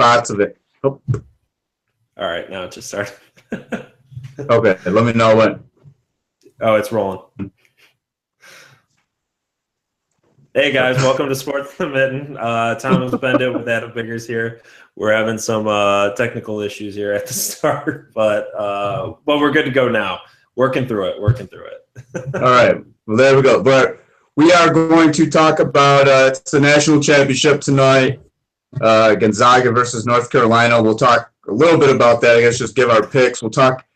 spots of it. Oh. All right, now it just started. Okay, let me know when. Oh, it's rolling. Hey guys, welcome to Sports the Mitten. Thomas Beindit with Adam Biggers here. We're having some technical issues here at the start, but we're good to go now. Working through it. All right, well there we go. But we are going to talk about it's the national championship tonight. Gonzaga versus North Carolina. We'll talk a little bit about that. I guess just give our picks. We'll talk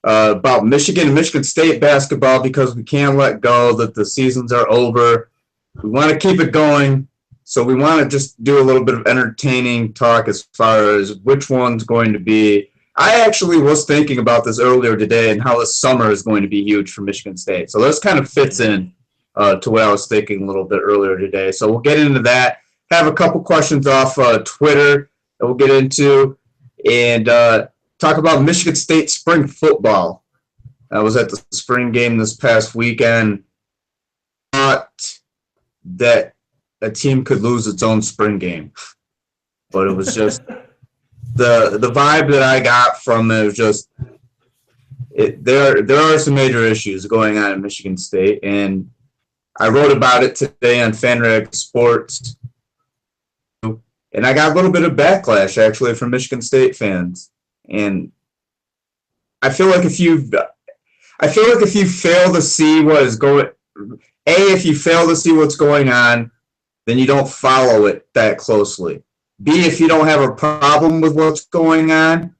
about Michigan and Michigan State basketball because we can't let go that the seasons are over. We want to keep it going, so we want to just do a little bit of entertaining talk as far as which one's going to be. I actually was thinking about this earlier today and how the summer is going to be huge for Michigan State. So this kind of fits in to what I was thinking a little bit earlier today. So we'll get into that. Have a couple questions off Twitter that we'll get into, and talk about Michigan State spring football. I was at the spring game this past weekend. Thought that a team could lose its own spring game, but it was just the vibe that I got from it was just there are some major issues going on in Michigan State, and I wrote about it today on FanRag Sports, and I got a little bit of backlash actually from Michigan State fans, and I feel like if you fail to see what is going. If you fail to see what's going on, then you don't follow it that closely. B, if you don't have a problem with what's going on,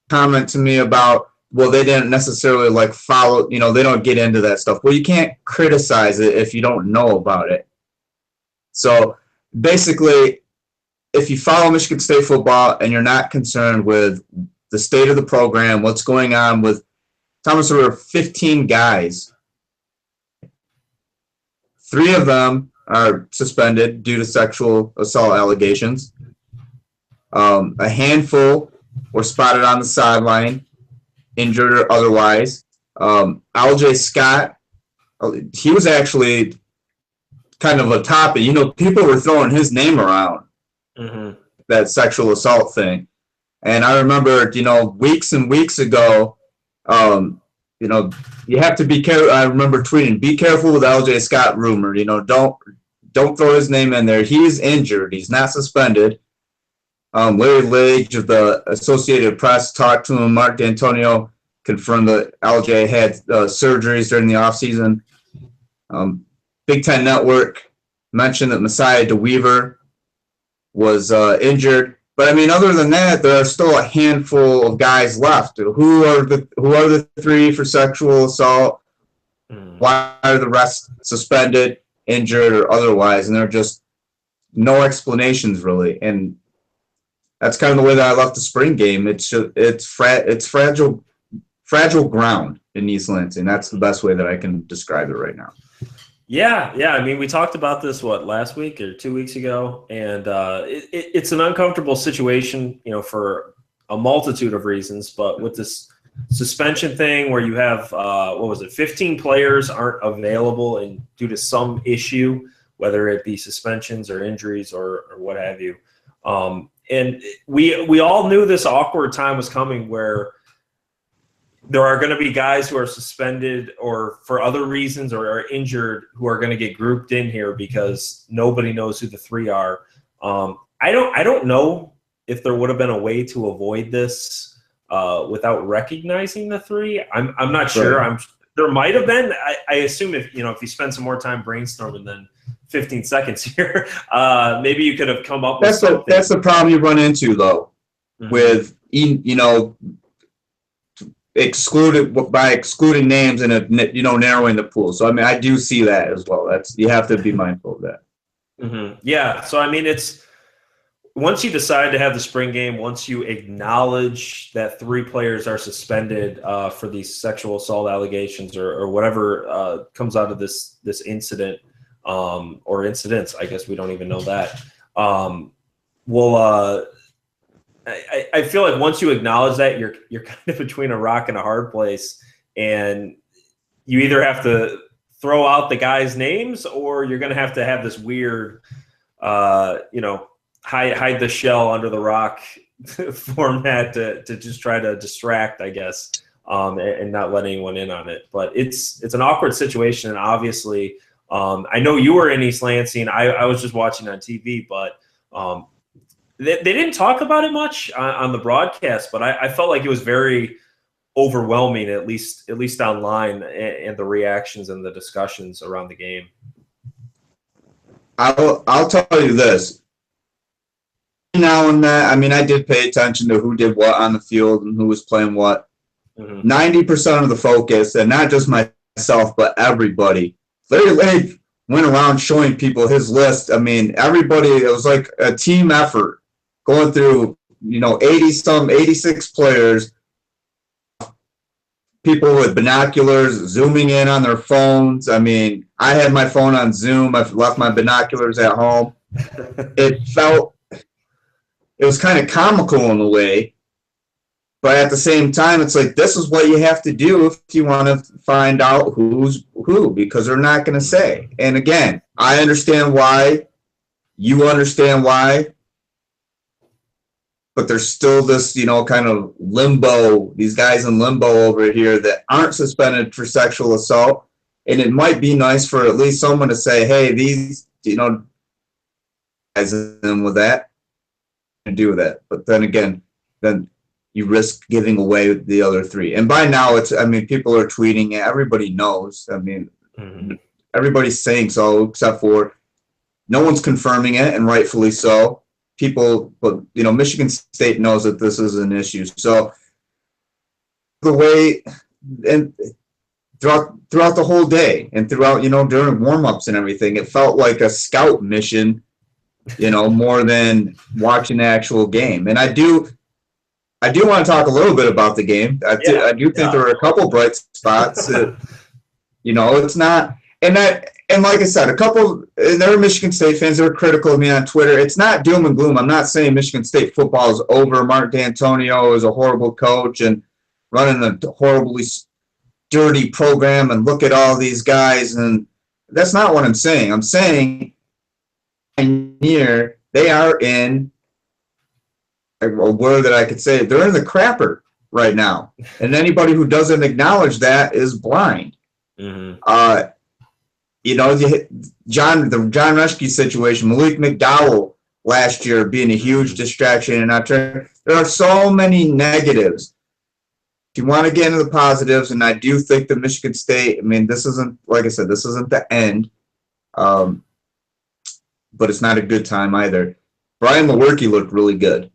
comment to me about, well, they didn't necessarily follow, they don't get into that stuff. Well, you can't criticize it if you don't know about it. So basically, if you follow Michigan State football and you're not concerned with the state of the program, what's going on with Thomas, there were 15 guys. 3 of them are suspended due to sexual assault allegations. A handful were spotted on the sideline, injured or otherwise. L.J. Scott, he was actually kind of a topic. People were throwing his name around, that sexual assault thing. And I remember, weeks and weeks ago, you have to be careful. I remember tweeting, be careful with L.J. Scott rumor. Don't throw his name in there. He's injured. He's not suspended. Larry Lage of the Associated Press talked to him. Mark D'Antonio confirmed that L.J. had surgeries during the offseason. Big Ten Network mentioned that Messiah DeWeaver was injured. But other than that, there are still a handful of guys left. Who are the 3 for sexual assault? Why are the rest suspended, injured, or otherwise? And there are just no explanations really. And that's kind of the way that I left the spring game. It's fragile ground in East Lansing. That's the best way that I can describe it right now. Yeah. We talked about this, last week or 2 weeks ago, and it's an uncomfortable situation, for a multitude of reasons. But with this suspension thing where you have, 15 players aren't available and due to some issue, whether it be suspensions or injuries or what have you. And we all knew this awkward time was coming where there are going to be guys who are suspended or for other reasons or are injured who are going to get grouped in here because nobody knows who the 3 are. I don't know if there would have been a way to avoid this without recognizing the 3. I'm not sure. Right. There might have been. I assume if you spend some more time brainstorming than 15 seconds here, maybe you could have come up with something. That's the problem you run into though, with excluding names and narrowing the pool. So I do see that as well. You have to be mindful of that. Yeah. So it's once you decide to have the spring game, once you acknowledge that 3 players are suspended for these sexual assault allegations or whatever comes out of this incident or incidents, I guess we don't even know that. I feel like once you acknowledge that, you're kind of between a rock and a hard place, and you either have to throw out the guys' names or you're going to have this weird, hide the shell under the rock format to just try to distract, I guess, and not let anyone in on it. But it's an awkward situation, and obviously, I know you were in East Lansing. I was just watching on TV, but they didn't talk about it much on the broadcast. But I felt like it was very overwhelming, at least online, and the reactions and the discussions around the game. I'll tell you this. Now and then, I mean, I did pay attention to who did what on the field and who was playing what. 90% of the focus, and not just myself, but everybody. Larry Lake went around showing people his list. I mean, everybody, it was like a team effort going through, 86 players, people with binoculars, zooming in on their phones. I mean, I had my phone on Zoom. I've left my binoculars at home. It was kind of comical in a way, but at the same time, it's like, this is what you have to do if you want to find out who's who, because they're not going to say. And again, I understand why. You understand why. But there's still this, kind of limbo, these guys in limbo over here that aren't suspended for sexual assault. And it might be nice for at least someone to say, hey, these, guys in with that, and do with that. But then again, then you risk giving away the other three. And by now, people are tweeting it. Everybody knows. I mean, everybody's saying so, except for no one's confirming it, and rightfully so. But Michigan State knows that this is an issue. So the way, and throughout the whole day, and throughout, during warm-ups and everything, it felt like a scout mission, more than watching the actual game. And I do want to talk a little bit about the game. I do think there are a couple bright spots. It's not, and like I said, there are Michigan State fans that are critical of me on Twitter. It's not doom and gloom. I'm not saying Michigan State football is over. Mark D'Antonio is a horrible coach and running a horribly dirty program, and look at all these guys. And that's not what I'm saying. I'm saying they are in a word that I could say, they're in the crapper right now. And anybody who doesn't acknowledge that is blind. The John Reschke situation, Malik McDowell last year being a huge distraction, and there are so many negatives. If you want to get into the positives, and I do think that Michigan State, this isn't, like I said, this isn't the end, but it's not a good time either. Brian Lewerke looked really good.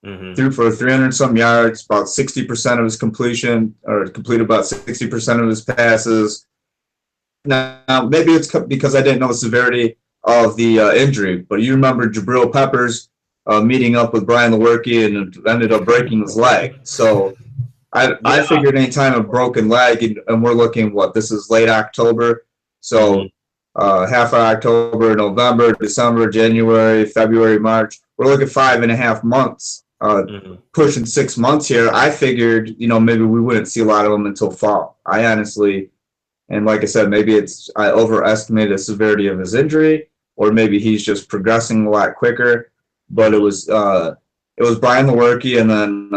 Threw for 300-some yards, about 60% of his completion, or completed about 60% of his passes. Now, maybe it's because I didn't know the severity of the injury, but you remember Jabril Peppers meeting up with Brian Lewerke and ended up breaking his leg. So I figured any time a broken leg, and we're looking, this is late October. So half of October, November, December, January, February, March. We're looking 5.5 months. Pushing 6 months here. I figured, maybe we wouldn't see a lot of them until fall. I honestly, and like I said, maybe I overestimated the severity of his injury, or maybe he's just progressing a lot quicker. But it was Brian Lewerke, and then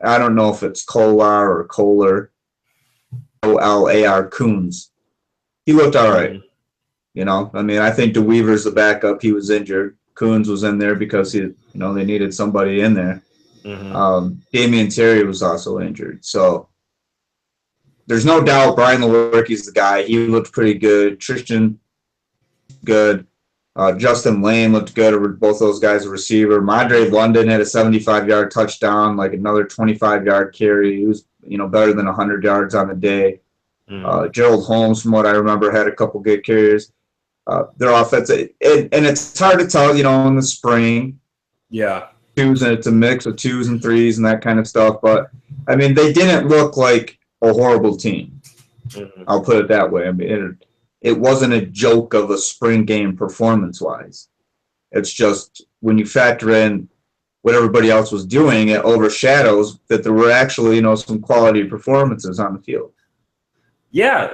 I don't know if it's Kolar or Kohler, Olar Coons. He looked all right. I think DeWeaver's the backup. He was injured. Coons was in there because they needed somebody in there. Damian Terry was also injured. So there's no doubt Brian Lewerke's the guy. He looked pretty good. Tristan, good. Justin Lane looked good. Both those guys a receiver. Madre London had a 75-yard touchdown, like another 25-yard carry. He was, better than 100 yards on the day. Gerald Holmes, from what I remember, had a couple good carries. Their offense, and it's hard to tell, in the spring. Yeah. It's a mix of 2s and 3s and that kind of stuff. But, they didn't look like a horrible team. I'll put it that way. It wasn't a joke of a spring game performance-wise. It's just when you factor in what everybody else was doing, it overshadows that there were actually, some quality performances on the field. Yeah.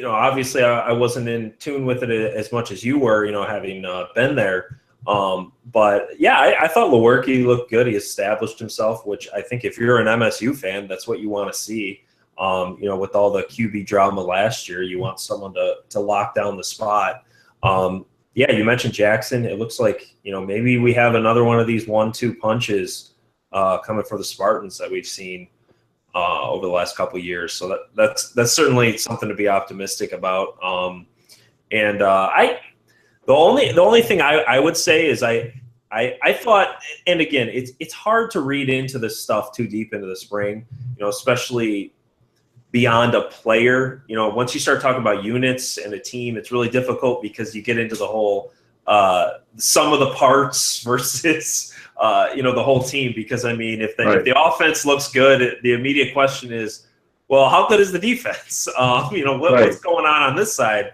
Obviously I wasn't in tune with it as much as you were, having been there. But yeah, I thought Lewerke looked good. He established himself, which I think if you're an MSU fan, that's what you want to see. With all the QB drama last year, you want someone to lock down the spot. Yeah, you mentioned Jackson. It looks like, maybe we have another one of these 1-2 punches coming for the Spartans that we've seen over the last couple of years. So that's certainly something to be optimistic about. The only thing I would say is I thought, and again, it's hard to read into this stuff too deep into the spring, especially beyond a player. Once you start talking about units and a team, it's really difficult because you get into the whole sum of the parts versus the whole team. Because if the offense looks good, the immediate question is, well, how good is the defense? What's going on this side?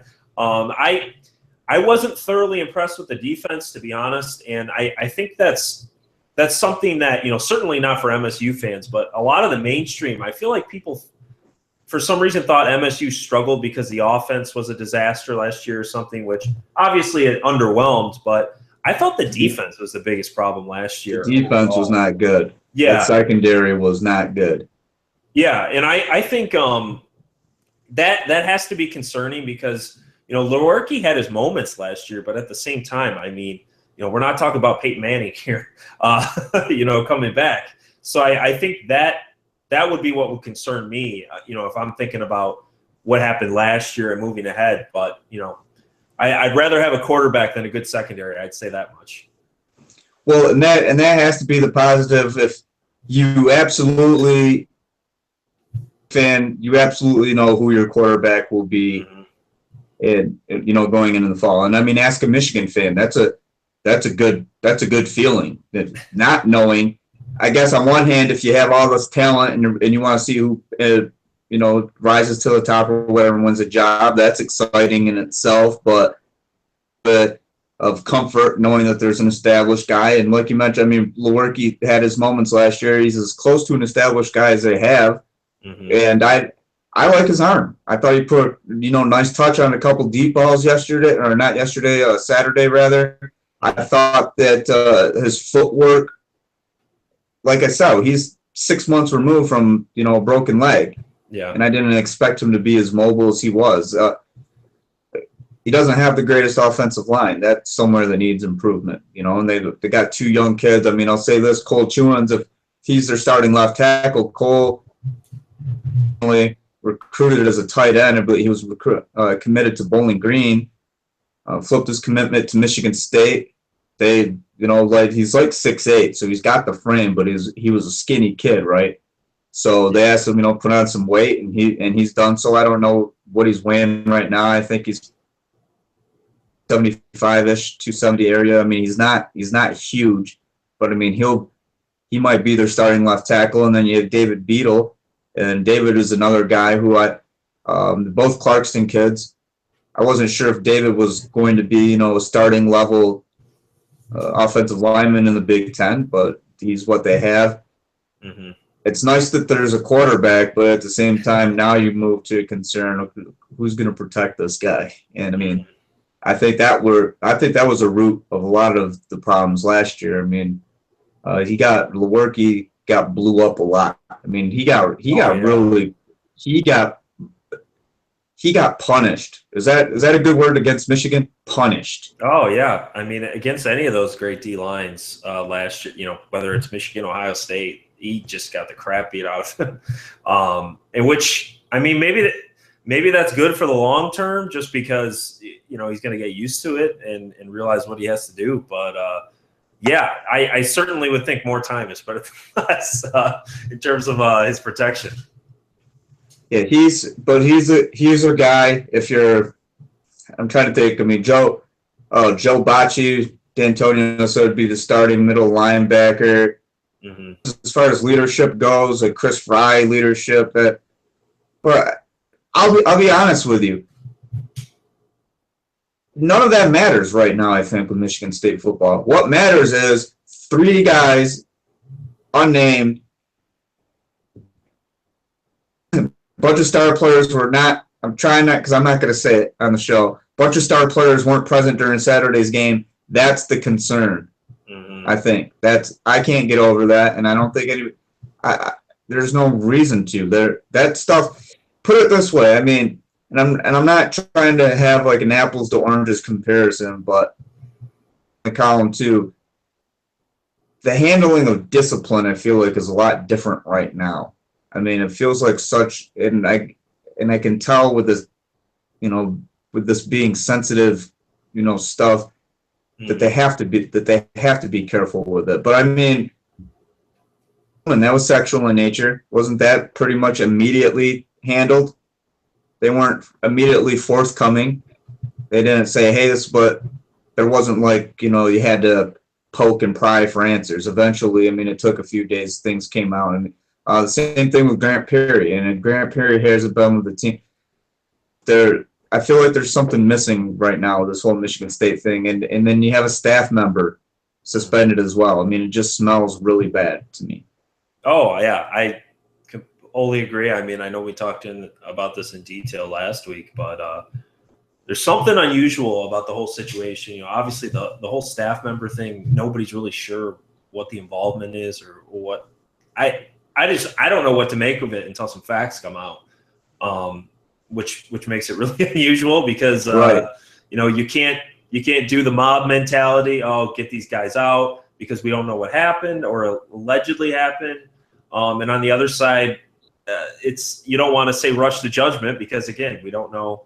I wasn't thoroughly impressed with the defense, to be honest, and I think that's something that, certainly not for MSU fans, but a lot of the mainstream, I feel like people for some reason thought MSU struggled because the offense was a disaster last year or something, which obviously it underwhelmed, but I thought the defense was the biggest problem last year. The defense was not good. Yeah. The secondary was not good. Yeah, and I think that has to be concerning because Lewerke had his moments last year, but at the same time, we're not talking about Peyton Manning here, coming back. So I think that would be what would concern me, if I'm thinking about what happened last year and moving ahead. But, I'd rather have a quarterback than a good secondary. I'd say that much. Well, and that has to be the positive. If you absolutely know who your quarterback will be. Mm-hmm. And going into the fall, and ask a Michigan fan. That's a good feeling. Not knowing, I guess on one hand, if you have all this talent and you want to see who rises to the top or whatever wins a job, that's exciting in itself. But of comfort knowing that there's an established guy, and like you mentioned, Lewerke had his moments last year. He's as close to an established guy as they have, mm-hmm. And I like his arm. I thought he put, nice touch on a couple deep balls yesterday, or not yesterday, Saturday rather. I thought that his footwork, like I said, he's 6 months removed from, a broken leg. Yeah. And I didn't expect him to be as mobile as he was. He doesn't have the greatest offensive line. That's somewhere that needs improvement, and they got 2 young kids. I'll say this, Cole Chewins, if he's their starting left tackle, Cole only recruited as a tight end, but he was committed to Bowling Green, flipped his commitment to Michigan State. They, he's like 6'8", so he's got the frame, but he was a skinny kid, right? So they asked him, put on some weight, and he's done so. I don't know what he's weighing right now. I think he's 75-ish, 270 area. He's not huge, but he might be their starting left tackle. And then you have David Beadle. And David is another guy who both Clarkston kids. I wasn't sure if David was going to be, a starting level offensive lineman in the Big Ten, but he's what they have. Mm-hmm. It's nice that there's a quarterback, but at the same time, now you move to a concern of who's going to protect this guy. And I think that was a root of a lot of the problems last year. Lewerke got blew up a lot. He got punished. Is that a good word against Michigan? Punished. Oh yeah. Against any of those great D lines last year, whether it's Michigan, Ohio State, he just got the crap beat out of him. In which maybe that's good for the long term, just because he's going to get used to it and realize what he has to do. But yeah, I certainly would think more time is better than less in terms of his protection. Yeah, he's a guy. I'm trying to think. Joe Bacci, D'Antonio said would be the starting middle linebacker. Mm-hmm. As far as leadership goes, like Chris Fry leadership, but I'll be honest with you. None of that matters right now, I think, with Michigan State football. What matters is 3 guys, unnamed, a bunch of star players were not – I'm trying not because I'm not going to say it on the show. A bunch of star players weren't present during Saturday's game, That's the concern. Mm-hmm. I think I can't get over that, and I don't think there's no reason to. That stuff. Put it this way, I mean, and I'm not trying to have like an apples to oranges comparison, but in the column too, the handling of discipline, I feel like, is a lot different right now. I mean, it feels like such, and I can tell with this, with this being sensitive, stuff, that they have to be careful with it. But I mean, when that was sexual in nature, wasn't that pretty much immediately handled? They weren't immediately forthcoming. They didn't say, "Hey, this," but there wasn't like you had to poke and pry for answers. Eventually, I mean, it took a few days. Things came out, and the same thing with Grant Perry. And Grant Perry has been with the team. I feel like there's something missing right now with this whole Michigan State thing, and then you have a staff member suspended as well. I mean, it just smells really bad to me. Oh yeah, I only agree. I mean, I know we talked about this in detail last week, but there's something unusual about the whole situation. Obviously the whole staff member thing, nobody's really sure what the involvement is or what. I don't know what to make of it until some facts come out, which makes it really unusual because right. You can't do the mob mentality. Oh, get these guys out because we don't know what happened or allegedly happened. And on the other side, you don't want to say rush to judgment because again, we don't know.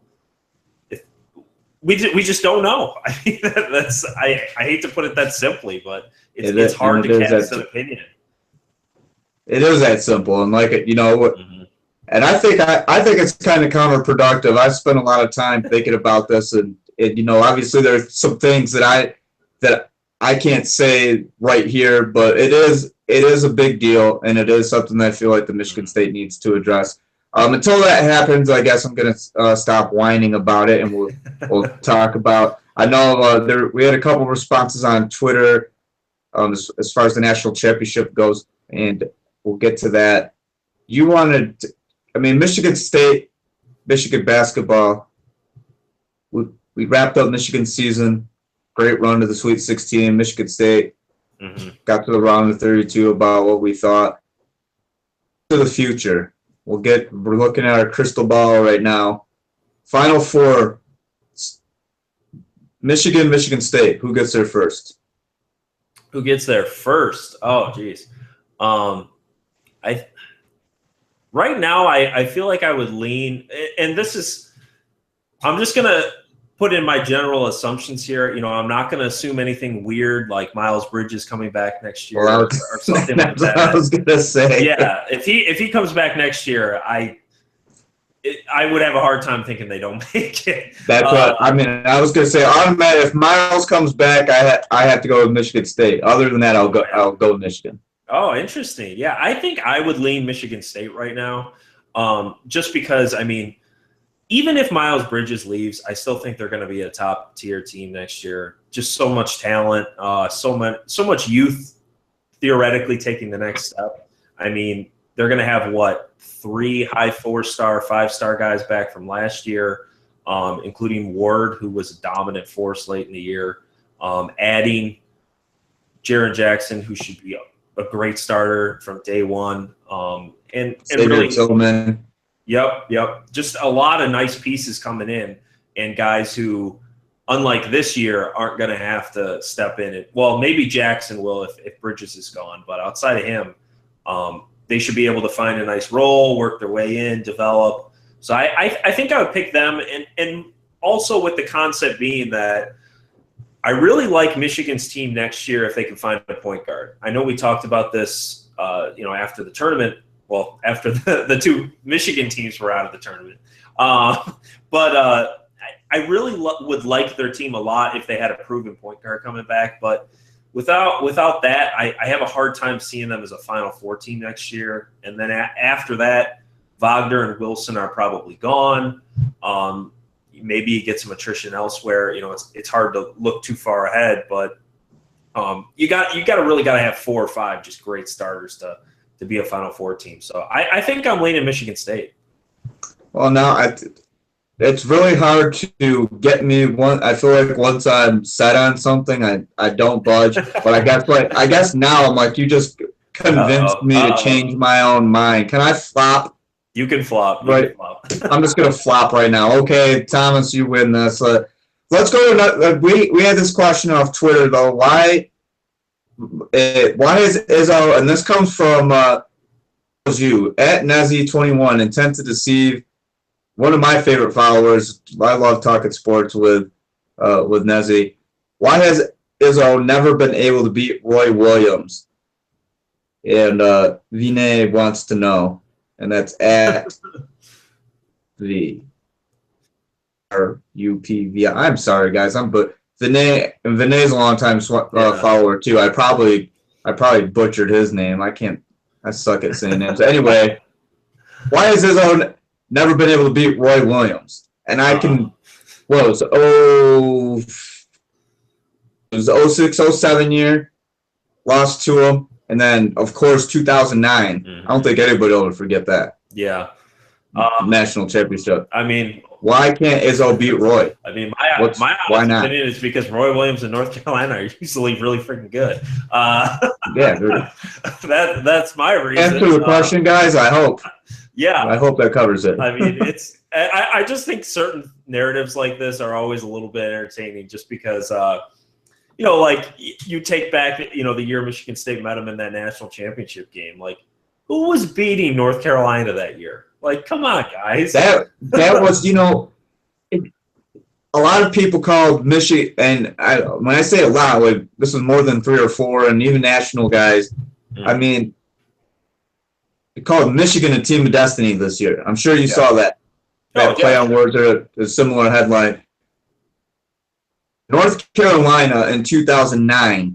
We just don't know. I mean, I hate to put it that simply, but it's hard to cast an opinion. It is that simple, and like Mm-hmm. And I think it's kind of counterproductive. I've spent a lot of time thinking about this, and obviously there's some things that I can't say right here, but it is a big deal, and it is something that I feel like the Michigan State needs to address. Until that happens, I guess I'm going to stop whining about it, and we'll talk about. I know we had a couple responses on Twitter as far as the national championship goes, and we'll get to that. Michigan State, Michigan basketball. We wrapped up Michigan season, great run to the Sweet 16. Michigan State got to the round of 32. About what we thought. To the future. We're looking at our crystal ball right now. Final four. Michigan State. Who gets there first? Who gets there first? Oh, geez. Right now, I feel like I would lean, and I'm just gonna put in my general assumptions here. I'm not gonna assume anything weird like Miles Bridges coming back next year or something like that. That's what I was gonna say. Yeah, if he comes back next year, I would have a hard time thinking they don't make it. That's what I was gonna say. If Miles comes back, I have to go with Michigan State. Other than that, I'll go with Michigan. Oh, interesting. Yeah, I think I would lean Michigan State right now, just because. Even if Miles Bridges leaves, I still think they're going to be a top tier team next year. Just so much talent, so much youth, theoretically taking the next step. They're going to have 3 high 4-star, 5-star guys back from last year, including Ward, who was a dominant force late in the year. Adding Jaren Jackson, who should be a great starter from day one. And really, Tillman. Yep. Just a lot of nice pieces coming in and guys who, unlike this year, aren't going to have to step in. Well, maybe Jackson will if Bridges is gone, but outside of him, they should be able to find a nice role, work their way in, develop. So I think I would pick them, and also with the concept being that I really like Michigan's team next year if they can find a point guard. I know we talked about this, after the tournament. Well, after the 2 Michigan teams were out of the tournament. But I really would like their team a lot if they had a proven point guard coming back. But without that, I have a hard time seeing them as a Final Four team next year. And then after that, Wagner and Wilson are probably gone. Maybe you get some attrition elsewhere. It's hard to look too far ahead, but you really got to have 4 or 5 just great starters to be a Final Four team. So I think I'm leaning Michigan State. Well, now it's really hard to get me one. I feel like once I'm set on something, I don't budge. But I guess now I'm like, you just convinced me to change my own mind. Can I flop? You can flop. Right. I'm just gonna flop right now. Okay, Thomas, you win this. Let's go to another. We had this question off Twitter though. Why is Izzo? And this comes from you at Nezzy21, intent to deceive. One of my favorite followers. I love talking sports with Nezzy. Why has Izzo never been able to beat Roy Williams? And Vinay wants to know, and that's at the RUPV. I'm sorry, guys. But Vinay's a long time follower too. I probably butchered his name. I suck at saying names. Anyway, why has Izzo never been able to beat Roy Williams? And I can, what was it? It was the 06, 07 year, lost to him. And then, of course, 2009. I don't think anybody will forget that. Yeah. National championship. I mean, why can't Izzo beat Roy? I mean, my honest opinion is because Roy Williams in North Carolina are usually really freaking good. Yeah, that's my reason. Answer the question, guys. I hope. Yeah, I hope that covers it. I mean, I just think certain narratives like this are always a little bit entertaining, just because like you take back the year Michigan State met them in that national championship game. Like, who was beating North Carolina that year? Like, come on, guys. That was, a lot of people called Michigan, and when I say a lot, like this was more than 3 or 4, and even national guys. I mean, they called Michigan a team of destiny this year. I'm sure you saw that play on words or a similar headline. North Carolina in 2009.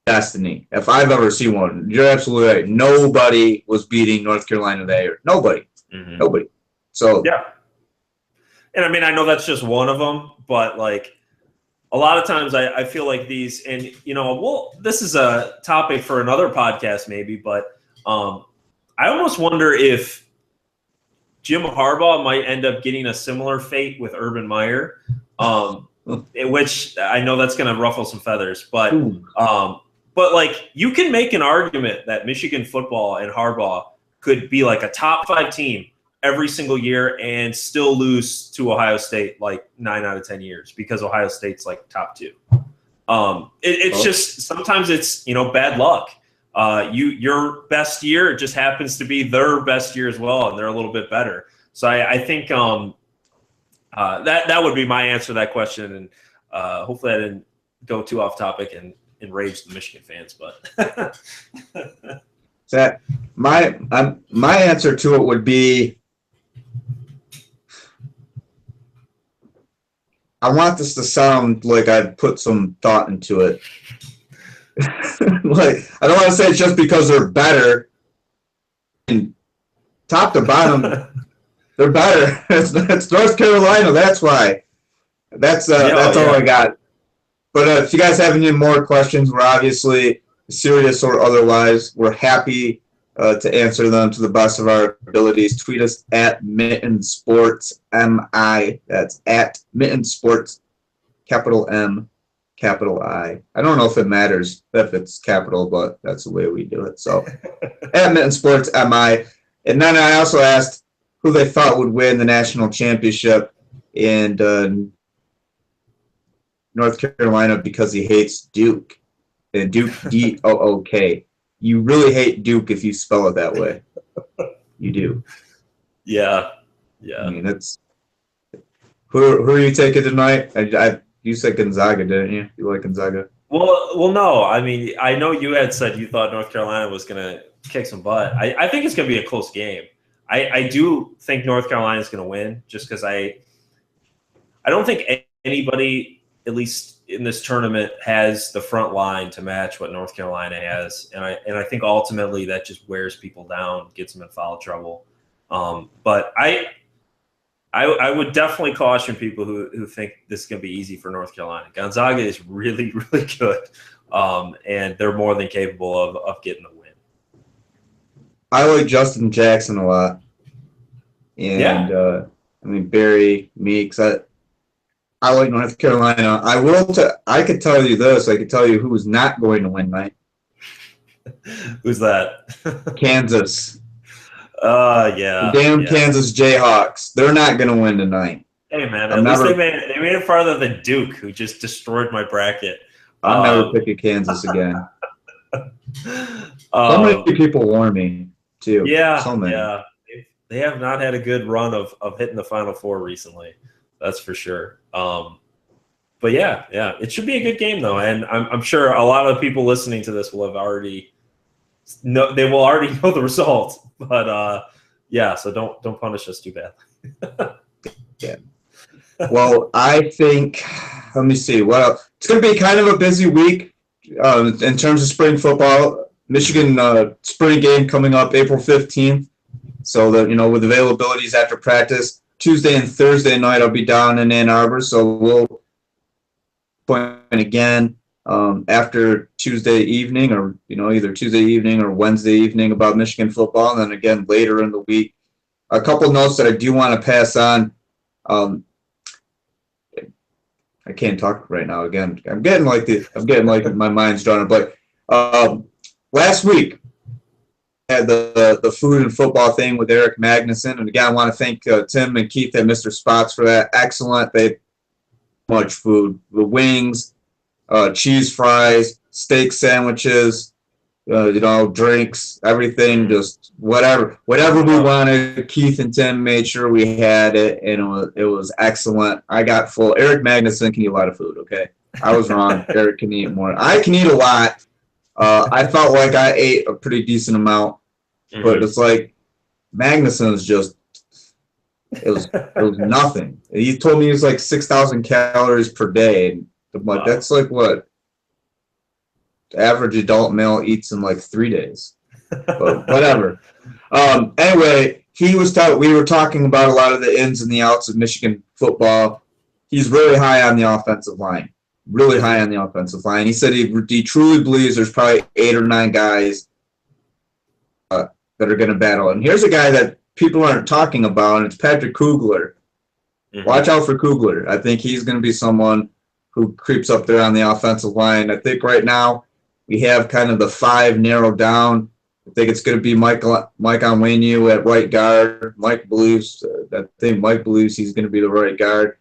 Destiny. If I've ever seen one, you're absolutely right. Nobody was beating North Carolina that year. Nobody. Nobody. So yeah. And I mean, I know that's just one of them, but like a lot of times I feel like these, and this is a topic for another podcast maybe, but I almost wonder if Jim Harbaugh might end up getting a similar fate with Urban Meyer, which I know that's going to ruffle some feathers, but like you can make an argument that Michigan football and Harbaugh could be like a top 5 team every single year and still lose to Ohio State like 9 out of 10 years because Ohio State's like top 2. It's just sometimes it's bad luck. Your best year just happens to be their best year as well, and they're a little bit better. So I think that would be my answer to that question, and hopefully I didn't go too off topic and enrage the Michigan fans, but that my answer to it would be, I want this to sound like I put some thought into it. Like, I don't want to say it's just because they're better. And top to bottom, they're better. It's North Carolina. That's why. That's all I got. But if you guys have any more questions, we're obviously serious or otherwise. We're happy to answer them to the best of our abilities. Tweet us at MittenSportsMI. That's at MittenSports, capital M, capital I. I don't know if it matters if it's capital, but that's the way we do it. So at MittenSportsMI. And then I also asked who they thought would win the national championship, and North Carolina, because he hates Duke. And Duke, D-O-O-K. You really hate Duke if you spell it that way. You do. Yeah. I mean, it's who are you taking tonight? You said Gonzaga, didn't you? You like Gonzaga? Well, no. I mean, I know you had said you thought North Carolina was going to kick some butt. I think it's going to be a close game. I do think North Carolina is going to win, just because I don't think anybody, at least in this tournament, has the front line to match what North Carolina has, and I think ultimately that just wears people down, gets them in foul trouble. But I would definitely caution people who think this is going to be easy for North Carolina. Gonzaga is really, really good, and they're more than capable of getting the win. I like Justin Jackson a lot, and I mean, Barry, Meeks. I like North Carolina. I could tell you this. I could tell you who is not going to win tonight. Who's that? Kansas. Yeah. The damn Kansas Jayhawks. They're not going to win tonight. Hey, man, at least they made it farther than Duke, who just destroyed my bracket. I'm never picking Kansas again. So many people warn me, too. Yeah, so many. Yeah. They have not had a good run of hitting the Final Four recently. That's for sure. But yeah, it should be a good game though, and I'm sure a lot of people listening to this will have already know the result. But yeah, so don't punish us too bad. Yeah. Well, I think. Let me see. Well, it's going to be kind of a busy week in terms of spring football. Michigan spring game coming up April 15th. So that with availabilities after practice. Tuesday and Thursday night, I'll be down in Ann Arbor, so we'll point again after Tuesday evening, or either Tuesday evening or Wednesday evening about Michigan football, and then again later in the week. A couple notes that I do want to pass on. I can't talk right now. Again, I'm getting like my mind's drawn. But last week, had the food and football thing with Eric Magnuson, and again I want to thank Tim and Keith at Mr. Spots for that. Excellent. They had much food: the wings, cheese fries, steak sandwiches, drinks, everything, just whatever we wanted. Keith and Tim made sure we had it, and it was excellent. I got full. Eric Magnuson can eat a lot of food. Okay, I was wrong. Eric can eat more. I can eat a lot. I felt like I ate a pretty decent amount, but it's like Magnuson is just it was nothing. He told me it was like 6,000 calories per day. And I'm like, that's like what the average adult male eats in like 3 days. But whatever. Anyway, we were talking about a lot of the ins and the outs of Michigan football. He's really high on the offensive line. Really high on the offensive line. He said he truly believes there's probably 8 or 9 guys that are going to battle. And here's a guy that people aren't talking about, and it's Patrick Kugler. Watch out for Kugler. I think he's going to be someone who creeps up there on the offensive line. I think right now we have kind of the 5 narrowed down. I think it's going to be Mike Onwenu at right guard. Mike believes he's going to be the right guard.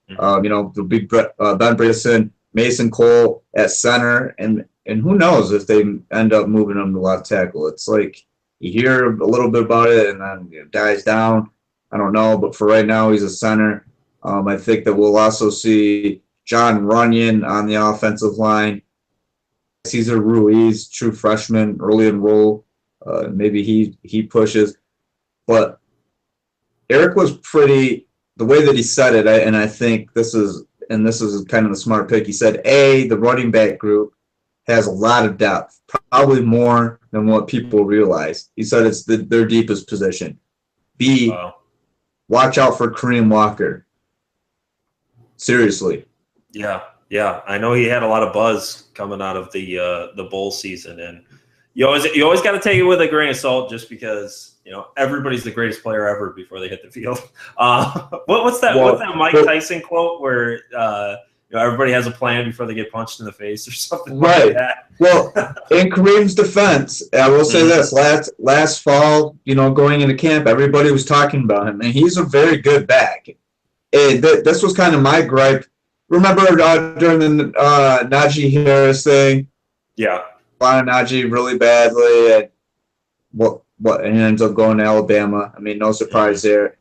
The big Ben Bredesen, Mason Cole at center, and who knows if they end up moving him to left tackle. It's like you hear a little bit about it and then it dies down. I don't know, but for right now he's a center. I think that we'll also see John Runyon on the offensive line. Cesar Ruiz, true freshman, early enroll. Maybe he pushes, but Eric was pretty. The way that he said it, and I think this is kind of the smart pick. He said, the running back group has a lot of depth, probably more than what people realize. He said it's their deepest position. B, watch out for Kareem Walker. Seriously. Yeah. I know he had a lot of buzz coming out of the bowl season, and you always got to take it with a grain of salt, just because everybody's the greatest player ever before they hit the field. What's that Mike Tyson quote where everybody has a plan before they get punched in the face or something like that? Well, in Kareem's defense, I will say this: last fall, going into camp, everybody was talking about him, and he's a very good back. This was kind of my gripe. Remember during the Najee Harris thing? Yeah. Najee really badly, and and he ends up going to Alabama. I mean, no surprise there.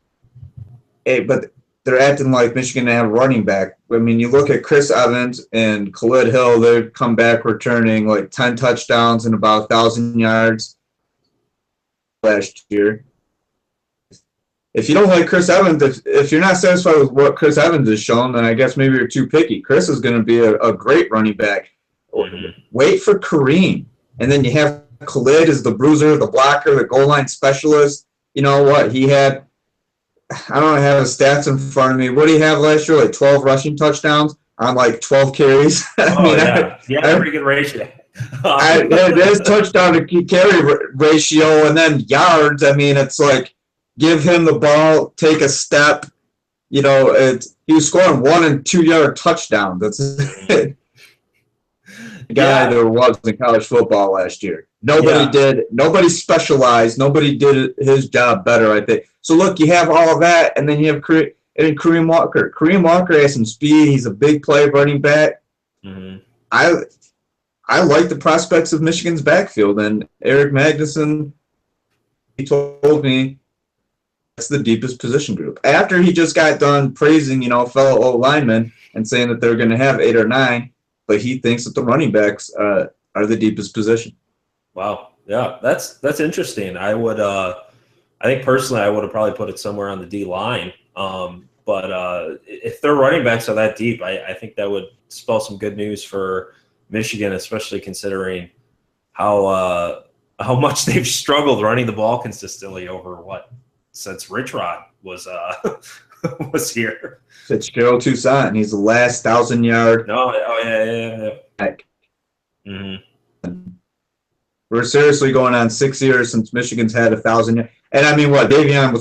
But they're acting like Michigan to have a running back. I mean, you look at Chris Evans and Khalid Hill, they've come back returning like 10 touchdowns and about 1,000 yards last year. If you don't like Chris Evans, if you're not satisfied with what Chris Evans has shown, then I guess maybe you're too picky. Chris is going to be a great running back. Wait for Kareem. And then you have Khalid as the bruiser, the blocker, the goal line specialist. You know what? He had, I don't have his stats in front of me. What did he have last year? Like 12 rushing touchdowns on like 12 carries. Pretty good ratio. His touchdown to carry ratio, and then yards. I mean, it's like give him the ball, take a step, he was scoring 1 and 2 yard touchdowns. That's the guy there was in college football last year. Nobody specialized. Nobody did his job better, I think. So look, you have all of that, and then you have Kareem Walker. Kareem Walker has some speed. He's a big play running back. Mm-hmm. I like the prospects of Michigan's backfield, and Eric Magnuson, he told me that's the deepest position group. After he just got done praising, fellow O linemen and saying that they're going to have 8 or 9, but he thinks that the running backs are the deepest position. Wow, yeah, that's interesting. I think personally, I would have probably put it somewhere on the D line. But if their running backs are that deep, I think that would spell some good news for Michigan, especially considering how much they've struggled running the ball consistently since Rich Rod was was here. Fitzgerald Toussaint, he's the last 1,000-yard. Yeah. Mm-hmm. We're seriously going on 6 years since Michigan's had 1,000. And I mean, Davion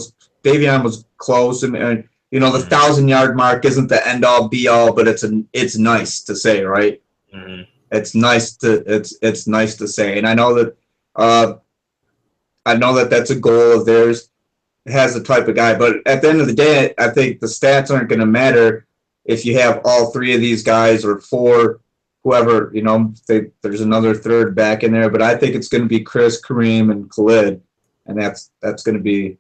was close, and the 1,000-yard mark isn't the end all be all, but it's nice to say, right? Mm-hmm. It's nice to say, and I know that that's a goal of theirs. It has the type of guy, but at the end of the day, I think the stats aren't going to matter if you have all 3 of these guys or 4, whoever. There's another third back in there, but I think it's going to be Chris, Kareem, and Khalid, and that's going to be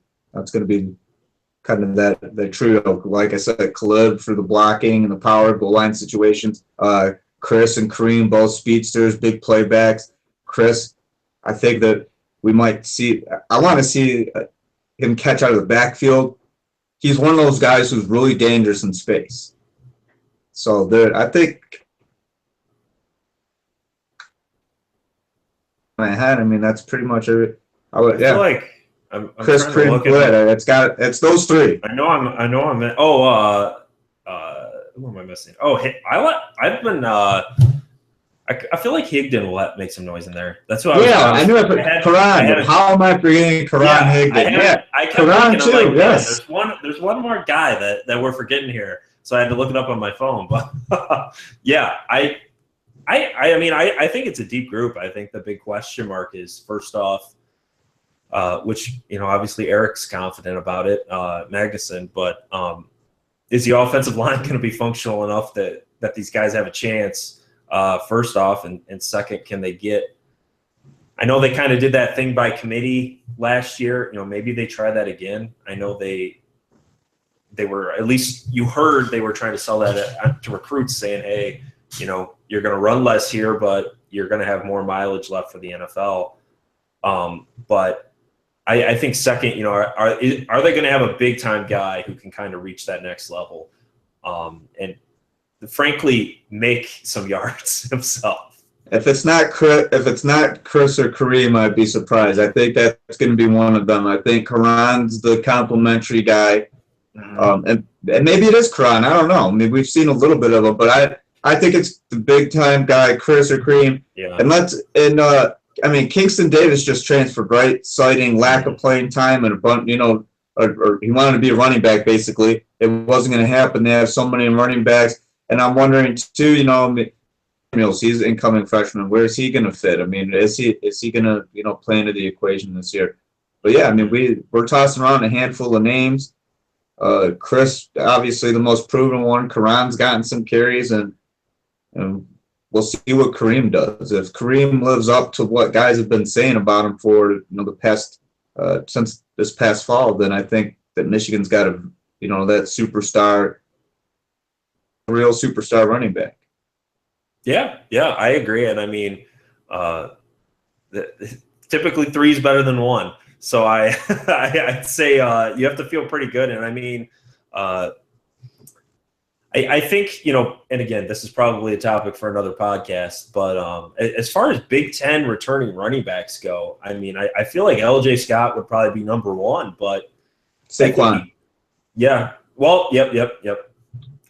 kind of that trio. Like I said, Khalid for the blocking and the power goal line situations. Chris and Kareem, both speedsters, big playbacks. Chris, I think that we might see. I want to see him catch out of the backfield. He's one of those guys who's really dangerous in space. So I think my head. I mean, that's pretty much it. I feel like I'm Chris, Kareem, Khalid. It's those 3. I know I'm. Who am I missing? Oh, hey, I've been. I feel like Higdon will make some noise in there. That's what. I knew it. Karan. How am I forgetting Karan Higdon? I kept Karan too. Like, yes. There's one more guy that we're forgetting here, so I had to look it up on my phone. But yeah, I mean, I think it's a deep group. I think the big question mark is first off, which obviously Eric's confident about it, Magnuson, but is the offensive line going to be functional enough that these guys have a chance? First off, and second, can they get? I know they kind of did that thing by committee last year. Maybe they try that again. I know they were, at least you heard they were trying to sell that to recruits, saying, hey, you're going to run less here, but you're going to have more mileage left for the NFL. But I think second, are they going to have a big time guy who can kind of reach that next level, and frankly make some yards himself? If it's not Chris or Kareem, I'd be surprised. I think that's going to be one of them. I think Karan's the complimentary guy, and maybe it is Karan. I don't know. I mean, we've seen a little bit of him, but I think it's the big time guy, Chris or Kareem. Yeah. I mean, Kingston Davis just transferred, right? Citing lack of playing time and a bunch, or he wanted to be a running back, basically. It wasn't going to happen. They have so many running backs. And I'm wondering, too, he's an incoming freshman. Where is he going to fit? I mean, is he going to, play into the equation this year? But, yeah, I mean, we're tossing around a handful of names. Chris, obviously the most proven one. Karan's gotten some carries, and we'll see what Kareem does. If Kareem lives up to what guys have been saying about him for the past since this past fall, then I think that Michigan's got a that real superstar running back. Yeah, I agree, and I mean, typically 3 is better than 1. So I'd say you have to feel pretty good, and I mean. I think, and again, this is probably a topic for another podcast, but as far as Big Ten returning running backs go, I mean, I feel like LJ Scott would probably be number 1, but Saquon. Yeah. Well, yep.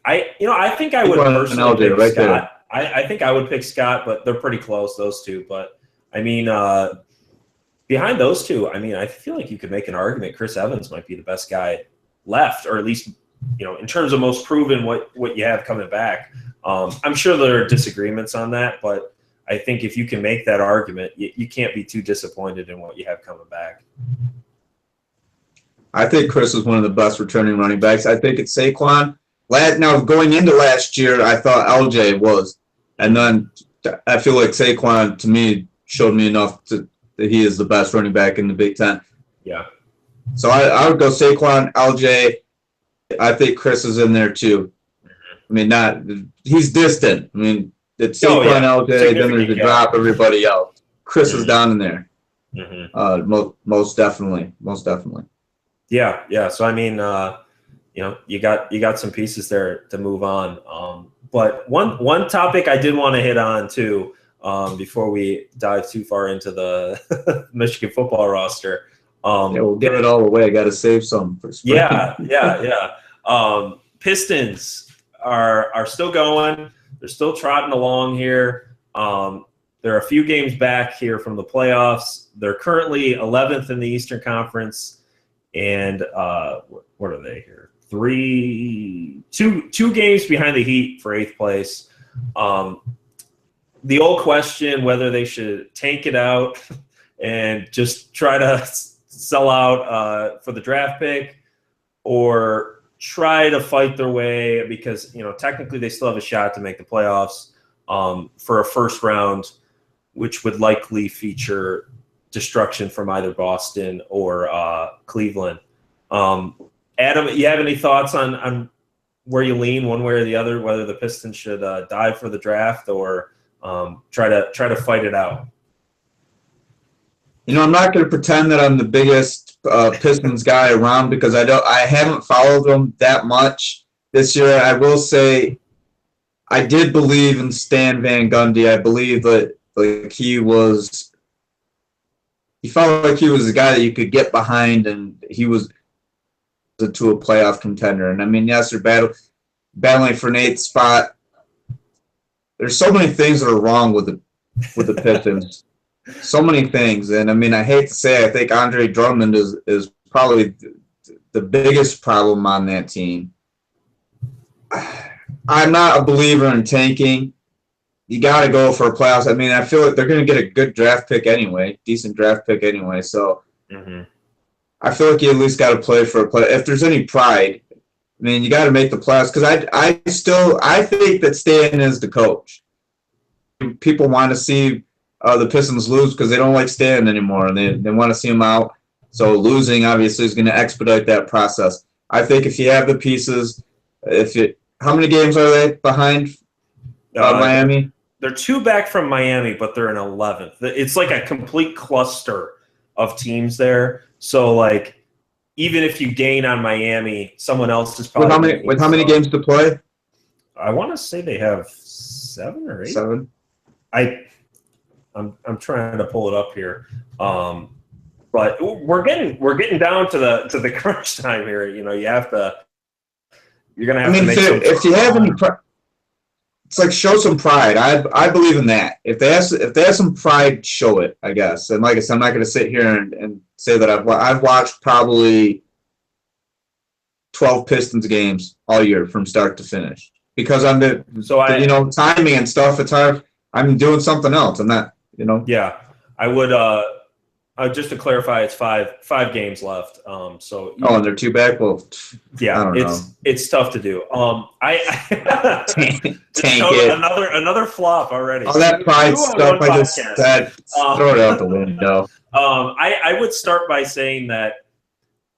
I think I would personally pick Scott. I think I would pick Scott, but they're pretty close, those two. But I mean, behind those two, I mean, I feel like you could make an argument Chris Evans might be the best guy left, or at least in terms of most proven what you have coming back. I'm sure there are disagreements on that, but I think if you can make that argument, you can't be too disappointed in what you have coming back. I think Chris is one of the best returning running backs. I think it's Saquon. Now, going into last year, I thought LJ was. And then I feel like Saquon, to me, showed me enough that he is the best running back in the Big Ten. Yeah. So I would go Saquon, LJ. I think Chris is in there too. I mean, he's distant. I mean, it's Saquon, LJ, then there's a drop, everybody else. Chris is down in there. Most definitely. Most definitely. Yeah. So I mean, you got some pieces there to move on. But one topic I did want to hit on too, before we dive too far into the Michigan football roster. We'll give it all away. I got to save some for spring. Yeah. Pistons are still going. They're still trotting along here. They're a few games back here from the playoffs. They're currently 11th in the Eastern Conference. And what are they here? Two games behind the Heat for 8th place. The old question whether they should tank it out and just try to sell out for the draft pick, or try to fight their way, because technically they still have a shot to make the playoffs for a first round, which would likely feature destruction from either Boston or Cleveland. Adam, you have any thoughts on where you lean one way or the other, whether the Pistons should dive for the draft or try to fight it out? I'm not going to pretend that I'm the biggest Pistons guy around, because I haven't followed them that much this year. I will say I did believe in Stan Van Gundy. I believe that he felt like he was a guy that you could get behind, and he was to a playoff contender. And I mean, yes, they're battling for an 8th spot. There's so many things that are wrong with the Pistons. So many things. And I mean, I hate to say it, I think Andre Drummond is probably the biggest problem on that team. I'm not a believer in tanking. You got to go for a playoffs. I mean, I feel like they're going to get a good draft pick anyway, decent draft pick anyway. So I feel like you at least got to play for a play. If there's any pride, I mean, you got to make the playoffs, because I think that Stan is the coach. People want to see the Pistons lose because they don't like Stan anymore, and they want to see him out. So losing obviously is going to expedite that process. I think if you have the pieces, how many games are they behind Miami? They're 2 back from Miami, but they're in 11th. It's like a complete cluster of teams there. So, like, even if you gain on Miami, someone else is probably with how many games to play? I want to say they have 7 or 8. 7. I'm trying to pull it up here, but we're getting down to the crunch time here. You're gonna have to make some. If you have any. It's like, show some pride. I believe in that. If they have some pride, show it, I guess. And like I said, I'm not going to sit here and say that I've watched probably 12 Pistons games all year from start to finish, because timing and stuff. It's hard. I'm doing something else. I'm not. Yeah, I would. Just to clarify, it's five games left. And they're 2 back. Well, yeah, it's tough to do. Another flop already. All that pride stuff, I just said, throw it out the window. I would start by saying that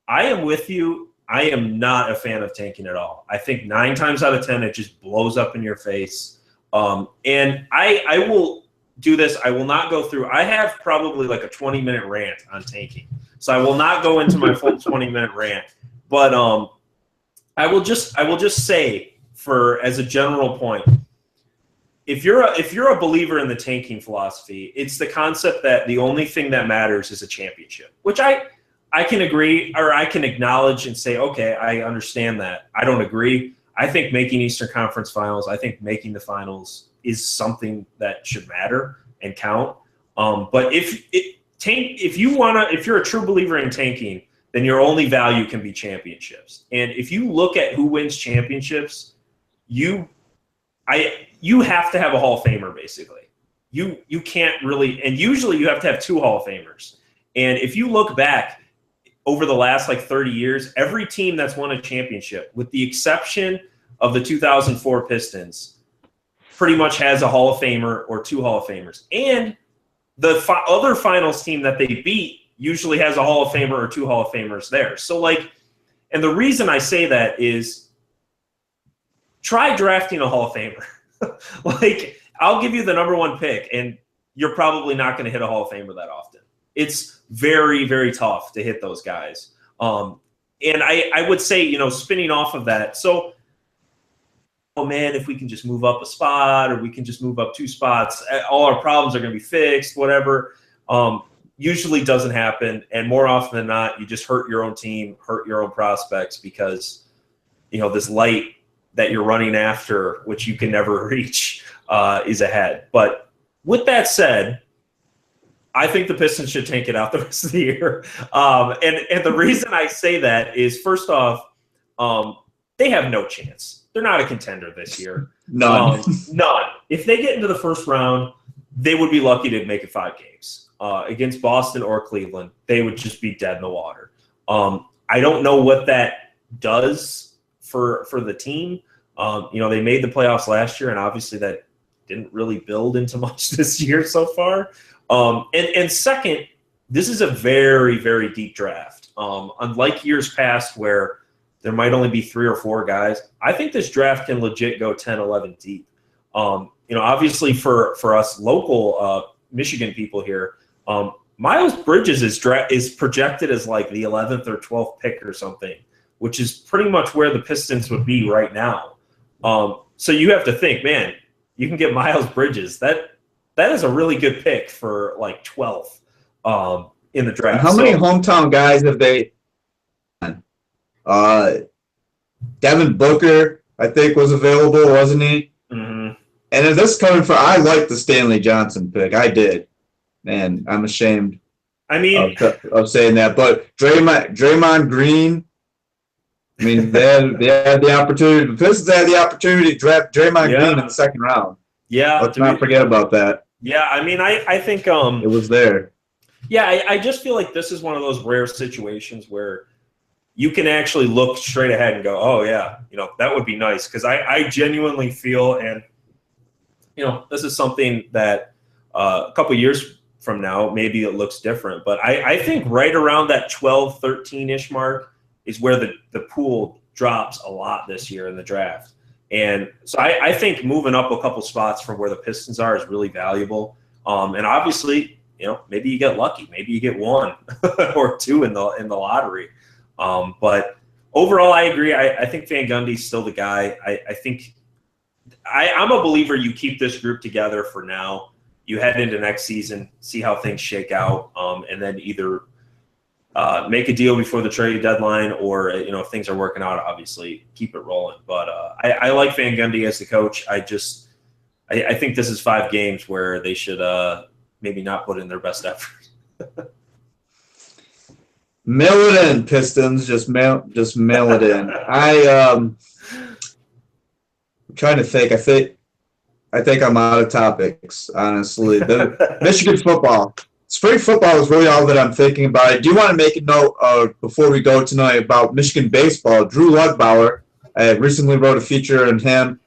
I am with you. I am not a fan of tanking at all. I think 9 times out of 10 it just blows up in your face. And I will do this. I will not go through. I have probably like a 20-minute rant on tanking, so I will not go into my full 20-minute rant. But I will just say, as a general point, if you're a believer in the tanking philosophy, it's the concept that the only thing that matters is a championship, which I can agree, or I can acknowledge and say, okay, I understand that. I don't agree. I think making Eastern Conference Finals, I think making the finals is something that should matter and count. But if you're a true believer in tanking, then your only value can be championships. And if you look at who wins championships, you have to have a Hall of Famer, basically. You can't really, and usually you have to have 2 Hall of Famers. And if you look back over the last 30 years, every team that's won a championship, with the exception of the 2004 Pistons, pretty much has a Hall of Famer or 2 Hall of Famers. And the other finals team that they beat usually has a Hall of Famer or 2 Hall of Famers there. So, and the reason I say that is try drafting a Hall of Famer. I'll give you the number 1 pick, and you're probably not going to hit a Hall of Famer that often. It's very, very tough to hit those guys. And I would say, spinning off of that, so, oh man, if we can just move up a spot or we can just move up 2 spots, all our problems are going to be fixed, whatever. Usually doesn't happen. And more often than not, you just hurt your own team, hurt your own prospects because, this light that you're running after, which you can never reach, is ahead. But with that said, I think the Pistons should tank it out the rest of the year. And the reason I say that is, first off, they have no chance. They're not a contender this year. None. None. If they get into the first round, they would be lucky to make it 5 games. Against Boston or Cleveland, they would just be dead in the water. I don't know what that does for the team. They made the playoffs last year, and obviously that didn't really build into much this year so far. And second, this is a very, very deep draft. Unlike years past where there might only be 3 or 4 guys, I think this draft can legit go 10, 11 deep. Obviously for us local Michigan people here, Miles Bridges is projected as the 11th or 12th pick or something, which is pretty much where the Pistons would be right now. So you have to think, man, you can get Miles Bridges. That is a really good pick for 12th in the draft. How many hometown guys have they? Devin Booker, I think, was available, wasn't he? Mm-hmm. And is this coming from? I like the Stanley Johnson pick. I did, and I'm ashamed. Of saying that, but Draymond Green. I mean, they had the opportunity. The Pistons had the opportunity to draft Draymond Green in the 2nd round. Yeah, let's not forget about that. Yeah, I mean, I think it was there. Yeah, I just feel like this is one of those rare situations where you can actually look straight ahead and go, oh, yeah, that would be nice. Because I genuinely feel, and, this is something that a couple years from now, maybe it looks different. But I think right around that 12, 13-ish mark is where the pool drops a lot this year in the draft. And so I think moving up a couple spots from where the Pistons are is really valuable. And obviously, maybe you get lucky. Maybe you get 1 or 2 in the lottery. But overall, I agree. I think Van Gundy's still the guy. I think I'm a believer you keep this group together for now. You head into next season, see how things shake out, and then either make a deal before the trade deadline or, if things are working out, obviously keep it rolling. But I like Van Gundy as the coach. I think this is 5 games where they should maybe not put in their best effort. Mail it in, Pistons. Just mail it in. I'm trying to think. I think I'm out of topics, honestly. The Michigan football. Spring football is really all that I'm thinking about. I do want to make a note before we go tonight about Michigan baseball. Drew Lugbauer, I recently wrote a feature on him.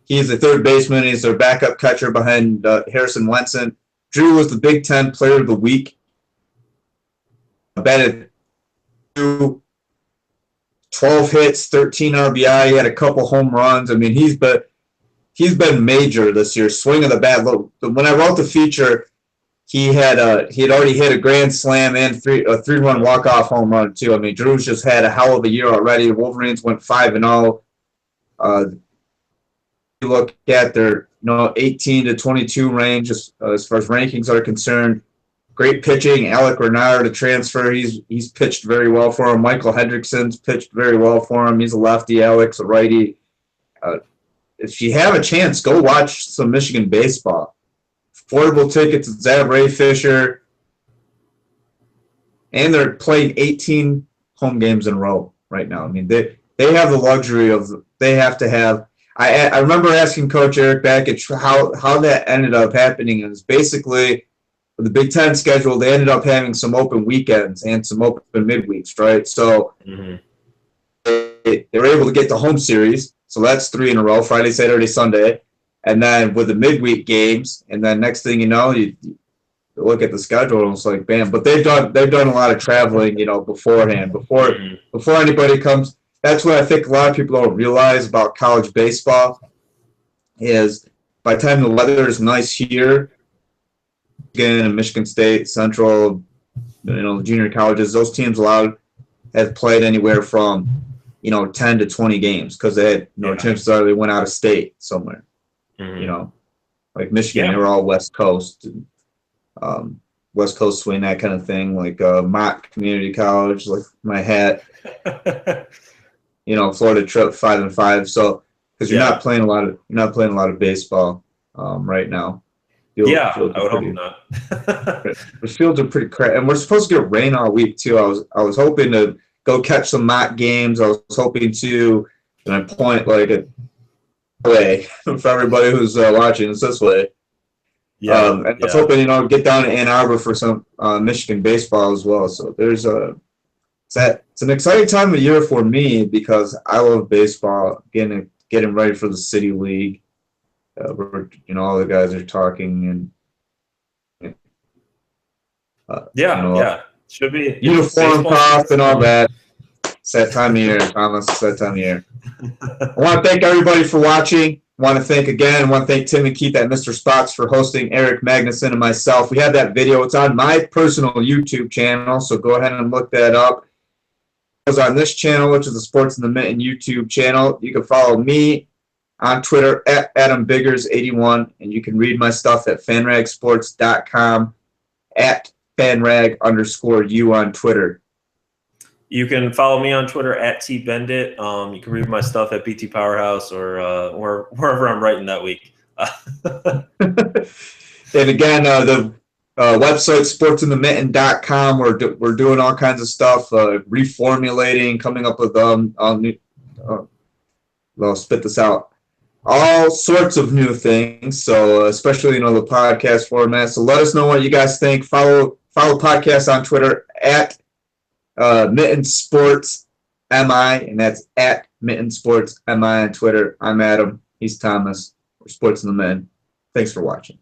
He's a 3rd baseman. He's their backup catcher behind Harrison Wenson. Drew was the Big Ten Player of the Week. Batted 12 hits, 13 RBI. He had a couple home runs. I mean, he's been major this year. Swing of the bat. When I wrote the feature, he had already hit a grand slam and a 3-run walk-off home run too. I mean, Drew's just had a hell of a year already. The Wolverines went 5-0. You look at their 18 to 22 range as far as rankings are concerned. Great pitching. Alec Renard, a transfer. He's pitched very well for him. Michael Hendrickson's pitched very well for him. He's a lefty. Alex a righty. If you have a chance, go watch some Michigan baseball. Affordable tickets at Zab Ray Fisher. And they're playing 18 home games in a row right now. I mean, they have the luxury of they have to have. I remember asking Coach Eric Backich how that ended up happening. It was basically with the Big Ten schedule, they ended up having some open weekends and some open midweeks, right? So they were able to get the home series. So that's 3 in a row, Friday, Saturday, Sunday. And then with the midweek games, and then next thing you know, you look at the schedule and it's like, bam. But they've done a lot of traveling, beforehand, before anybody comes. That's what I think a lot of people don't realize about college baseball is by the time the weather is nice here, Michigan and Michigan State, Central, the junior colleges, those teams have played anywhere from 10 to 20 games because they had chances are they went out of state somewhere. Like Michigan, they were all West Coast, West Coast swing, that kind of thing. Like Mott Community College, like my hat. Florida trip 5-5. So because you're not playing a lot of baseball right now. I would hope not. The fields are pretty crap, and we're supposed to get rain all week too. I was hoping to go catch some mock games. I was hoping to, and I point like a way for everybody who's watching. It's this way. And I was hoping get down to Ann Arbor for some Michigan baseball as well. So there's it's an exciting time of year for me because I love baseball. Getting ready for the City League. Where all the guys are talking and should be uniform pop and all that. It's that time of year, Thomas. It's that time of year. I want to thank everybody for watching. I want to thank Tim and Keith at Mr. Spots for hosting Eric Magnuson and myself. We have that video. It's on my personal YouTube channel, so go ahead and look that up. It was on this channel, which is the Sports in the Mitten YouTube channel. You can follow me on Twitter at AdamBiggers81, and you can read my stuff at FanRagSports.com at FanRag_U on Twitter. You can follow me on Twitter at Beindit. You can read my stuff at BT Powerhouse or wherever I'm writing that week. And again, the website sportsinthemitten.com. We're doing all kinds of stuff, reformulating, coming up with new. I'll spit this out. All sorts of new things. So especially the podcast format. So let us know what you guys think. Follow podcasts on Twitter at Mitten Sports MI, and that's at Mitten Sports MI on Twitter. I'm Adam. He's Thomas. We're Sports in the Mitten. Thanks for watching.